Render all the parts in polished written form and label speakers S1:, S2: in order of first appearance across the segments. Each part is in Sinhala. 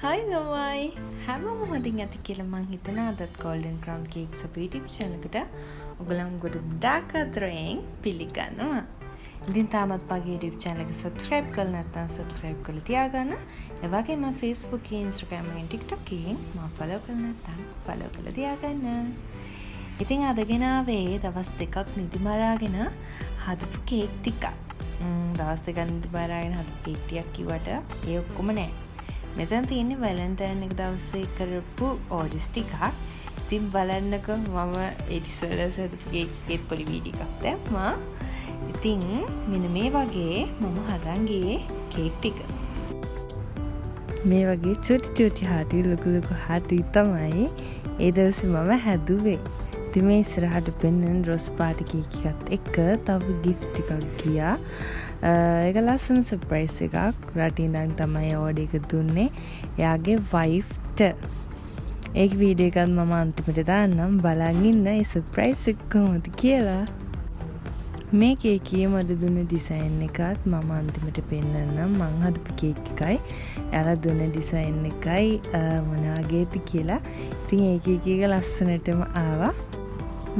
S1: හයි ළමයි හැමෝම හොඳින් ඇති කියලා මං හිතනවා අදත් Golden Crown Cakes අපේ YouTube channel එකට ඔයගොල්ලන් ගොඩක් අතරෙන් පිළිගන්නවා. ඉතින් තාමත් මගේ YouTube channel එක subscribe කරලා නැත්නම් subscribe කරලා තියාගන්න. ඒ වගේම Facebook, Instagram එකෙන් TikTok එකෙන් මම follow කරලා නැත්නම් follow කරලා තියාගන්න. ඉතින් අද ගෙනාවේ දවස් දෙකක් නිදි මරාගෙන හදපු කේක් ටිකක්. දවස් දෙකක් නිදි මරාගෙන හදපු කේක් ටිකක් කිව්වට ඒ ඔක්කොම නෑ. මෙතන තියෙන්නේ වැලන්ටයින් එක දවසේ කරපු ඕඩර්ස් ටිකක්. ඉතින් බලන්නකෝ මම එඩිසර්ස් හදපු කේක් එකේ පොඩි වීඩියෝ එකක් දැම්මා. ඉතින් මෙන්න මේ වගේ මම හදන් ගියේ කේක් ටික. මේ වගේ චුටි හාටි ලොකු හාටි තමයි ඒ දවසේ මම හැදුවේ. ඉතින් මේ ඉස්සරහට පෙන්නන රොස් පාටි කේක් එකත් එක්ක තව gift ටිකක් ගියා. ඒක ලස්සන සර්ප්‍රයිස් එකක්. රටින් ඉඳන් තමයි ඕඩර් එක දුන්නේ එයාගේ වයිෆ්ට. ඒක වීඩියෝ එකත් මම අන්තිමට දාන්නම්. බලන් ඉන්න ඒ සර්ප්‍රයිස් එක කොහොමද කියලා. මේ කේක් එකේ මට දුන්න ඩිසයින් එකත් මම අන්තිමට පෙන්නන්නම්. මං හදපු කේක් එකයි එයාලා දුන්න ඩිසයින් එකයි මොනවාගේද කියලා. ඉතින් ඒ කේක් එක ලස්සනටම ආවා.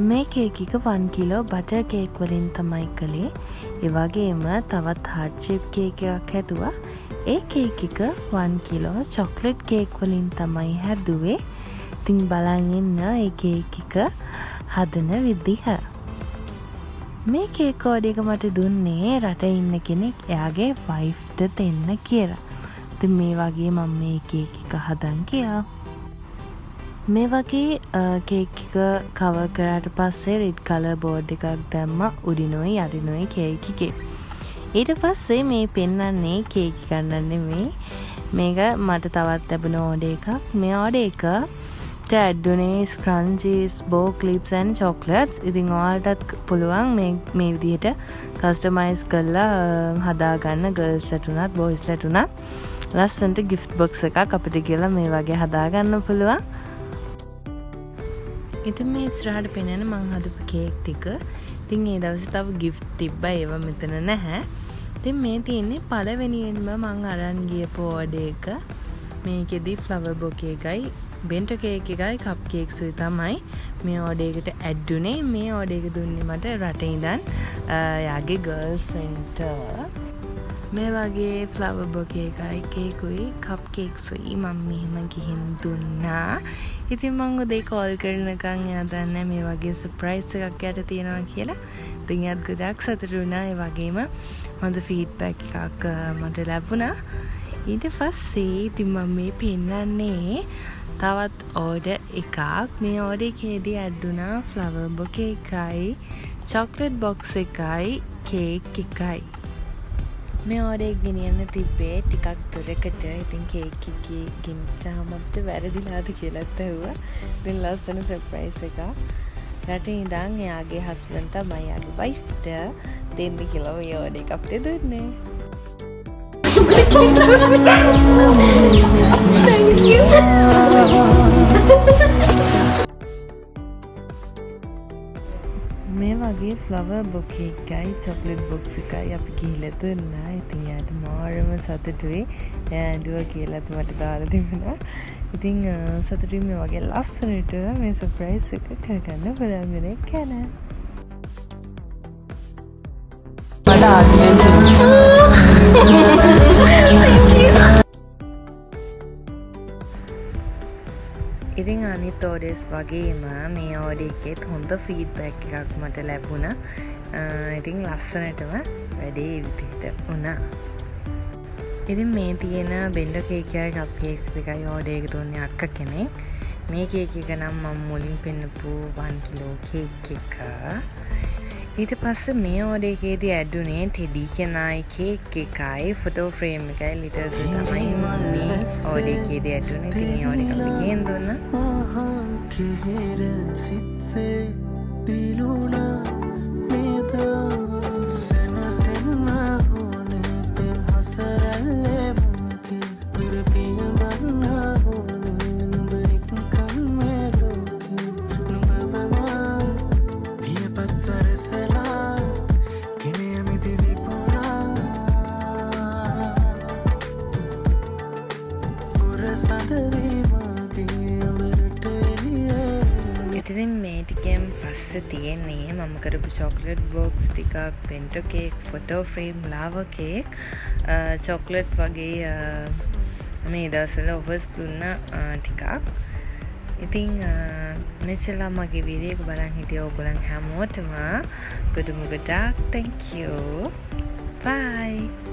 S1: මේ කේක් එක 1 කිලෝ බටර් කේක් වලින් තමයි කළේ. ඒ වගේම තවත් හાર્ට් ෂේප් කේක් එකක් හැදුවා. ඒ කේක් එක 1 කිලෝ චොක්ලට් කේක් වලින් තමයි හැදුවේ. ඉතින් බලන් ඉන්න ඒ කේක් එක හදන විදිහ. මේ කේක් ඕඩර් එක මට දුන්නේ රටේ ඉන්න කෙනෙක් එයාගේ වයිෆ්ට දෙන්න කියලා. ඉතින් මේ වගේ මම මේ කේක් එක හදන් ගියා. මේ වගේ කේක් එක කවර් කරාට පස්සේ රෙඩ් කලර් බෝඩ් එකක් දැම්මා උඩිනුයි යටිනුයි කේක් එකේ. ඊට පස්සේ මේ පෙන්වන්නේ කේක් එකක් නෙමෙයි. මේක මට තවත් ලැබුණ ඕඩර් එකක්. මේ ඕඩර් එක ඇඩ්ඩුනේ ස්ක්‍රන්චීස්, බෝ ක්ලිප්ස් and chocolates. ඉතින් ඔයාලටත් පුළුවන් මේ විදිහට කස්ටමයිස් කරලා හදාගන්න ගර්ල්ස්ලට උනත් බොයිස්ලට උනත් ලස්සනට gift box එකක් අපිට කියලා මේ වගේ හදාගන්න පුළුවන්. ඉතින් මේ ඉස්සරහට පෙනෙන මං හදපු කේක් ටික. ඉතින් ඒ දවසේ තව gift තිබ්බා ඒව මෙතන නැහැ. ඉතින් මේ තියෙන්නේ පළවෙනියෙන්ම මං අරන් ගියපු ඕඩර් එක. මේකෙදි flower bouquet එකයි bento cake එකයි cup cakes උයි තමයි මේ ඕඩර් එකට ඇඩ් උනේ. මේ ඕඩර් එක දුන්නේ මට රටේ ඉඳන් යාගේ ගර්ල්ෆ්‍රෙන්ඩ්ට. මේ වගේ flower bouquet එකයි cake උයි cup cakes උයි මම මෙහෙම ගිහින් දුන්නා. ඉතින් මං උදේ කෝල් කරනකන් එයා දන්නේ මේ වගේ සර්ප්‍රයිස් එකක් යට තියෙනවා කියලා. ඉතින් එයාත් ගොඩක් සතුටු වුණා. ඒ වගේම හොඳ ෆීඩ්බැක් එකක් මට ලැබුණා. ඊට පස්සේ ඉතින් මම මේ පෙන්නන්නේ තවත් ඕඩර් එකක්. මේ ඕඩර් එකේදී ඇඩ් වුණා flower bouquet එකයි chocolate box එකයි cake එකයි. මේ ඕඩර් එක ගෙනියන්න තිබ්බේ ටිකක් දුරකට. ඉතින් කේක් එකේ ගෙනිච්චාම අපිට වැරදිලාද කියලාත් ඇහුවා. ඉතින් ලස්සන සර්ප්‍රයිස් එකක්. රටේ ඉඳන් එයාගේ හස්බන්ඩ් තමයි එයාගේ වයිෆ්ට දෙන්න කියලා මේ ඕඩර් එක අපිට දුන්නේ. මේ වගේ flower bouquet එකයි chocolate box එකයි අපි ගිහිල්ලා දුන්නා. ඉතින් යාට මාරම සතුටුයි. එයා ඇඬුවා කියලාත් මට දාලා තිබුණා. ඉතින් සතුටුයි මේ වගේ ලස්සනට මේ සර්ප්‍රයිස් එක කරගන්න බලන්නේ කන. ඉතින් අනිත් ඕඩර්ස් වගේම මේ ඕඩර් එකෙත් හොඳ ෆීඩ්බැක් එකක් මට ලැබුණා. ඉතින් ලස්සනටම වැඩේ විදිහට වුණා. ඉතින් මේ තියෙන බෙන්ඩෝ කේක් එකයි කප් කේක්ස් දෙකයි ඕඩර් එක දුන්නේ අක්ක කෙනෙක්. මේ කේක් එක නම් මම මුලින් පෙන්නපු 1 කිලෝ කේක් එක. ඊට පස්සේ මේ ඕඩර් එකේදී ඇඩ් උනේ ටෙඩි කෙනායි කේක් එකයි ෆොටෝ ෆ්‍රේම් එකයි ලිටර්ස් තමයි මේ ඕඩර් එකේදී ඇඩ් උනේ. ඉතින් මේ ඕඩර් එක අපි ගෙන් දුන්නා. ඉතින් මේ ටිකෙන් පස්සේ තියෙන්නේ මම කරපු චොක්ලට් බොක්ස් ටිකක්, bento cake, photo frame, lava cake, chocolate වගේ මේ දවස්වල ඔෆර්ස් දුන්න ටිකක්. ඉතින් මෙච්චරලා මගේ වීඩියෝ එක බලන් හිටිය ඔයගොල්ලන් හැමෝටම ගොඩක් thank you. Bye.